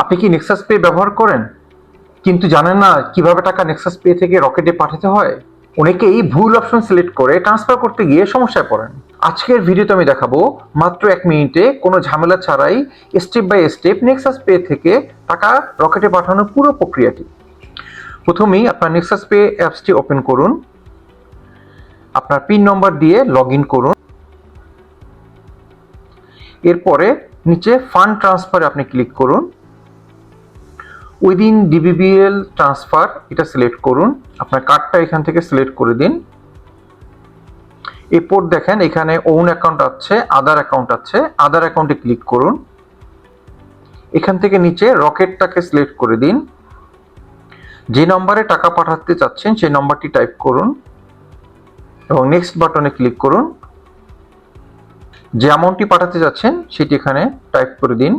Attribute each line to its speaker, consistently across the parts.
Speaker 1: আপনি কি Nexus pay ব্যবহার করেন কিন্তু জানেন না কিভাবে টাকা নেক্সাস পে থেকে রকেটে পাঠাতে হয়? অনেকেই ভুল অপশন সিলেক্ট করে ট্রান্সফার করতে গিয়ে সমস্যায় পড়েন। আজকের ভিডিওতে আমি দেখাবো মাত্র 1 মিনিটে কোনো ঝামেলা ছাড়াই step by step Nexus Pay থেকে টাকা রকেটে পাঠানোর পুরো প্রক্রিয়াটি। প্রথমেই আপনার নেক্সাস পে অ্যাপসটি ওপেন করুন। আপনার পিন নম্বর দিয়ে লগ ইন করুন। এরপরে নিচে ফান্ড ট্রান্সফারে আপনি ক্লিক করুন। উইদিন ডিবিবিএল ট্রান্সফার এটা সিলেক্ট করুন। আপনার কার্ডটা এখান থেকে সিলেক্ট করে দিন। এরপর দেখেন এখানে ওন অ্যাকাউন্ট আছে, আদার অ্যাকাউন্ট আছে। আদার অ্যাকাউন্টে ক্লিক করুন। এখান থেকে নিচে রকেটটাকে সিলেক্ট করে দিন। যে নম্বরে টাকা পাঠাতে চাচ্ছেন সেই নম্বরটি টাইপ করুন এবং নেক্সট বাটনে ক্লিক করুন। যে অ্যামাউন্টটি পাঠাতে যাচ্ছেন সেটি এখানে টাইপ করে দিন।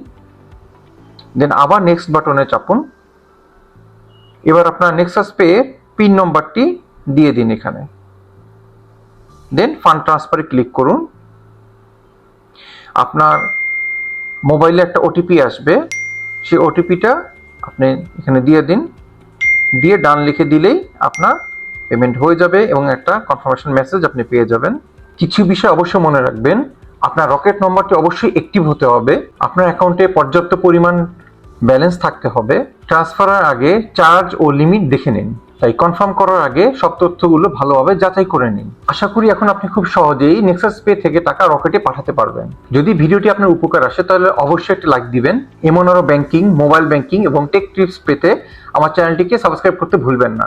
Speaker 1: দেন আবার নেক্সট বাটনে চাপুন। এবার আপনার নেক্সাস পে পিন নম্বরটি দিয়ে দিন এখানে। দেন ফান্ড ট্রান্সফারে ক্লিক করুন। আপনার মোবাইলে একটা ওটিপি আসবে, সেই ওটিপিটা আপনি এখানে দিয়ে দিন। দিয়ে ডান লিখে দিলেই আপনার পেমেন্ট হয়ে যাবে এবং একটা কনফার্মেশন মেসেজ আপনি পেয়ে যাবেন। কিছু বিষয় অবশ্যই মনে রাখবেন, আপনার রকেট নম্বরটি অবশ্যই অ্যাক্টিভ হতে হবে। আপনার অ্যাকাউন্টে পর্যাপ্ত পরিমাণ ব্যালেন্স থাকতে হবে। ট্রান্সফারের আগে চার্জ ও লিমিট দেখে নিন, তাই কনফার্ম করার আগে সব তথ্যগুলো ভালোভাবে যাচাই করে নিন। আশা করি এখন আপনি খুব সহজেই নেক্সাস পে থেকে টাকা রকেটে পাঠাতে পারবেন। যদি ভিডিওটি আপনার উপকার আসে তাহলে অবশ্যই একটা লাইক দিবেন। এমন আরও ব্যাংকিং, মোবাইল ব্যাংকিং এবং টেক টিপস পেতে আমার চ্যানেলটিকে সাবস্ক্রাইব করতে ভুলবেন না।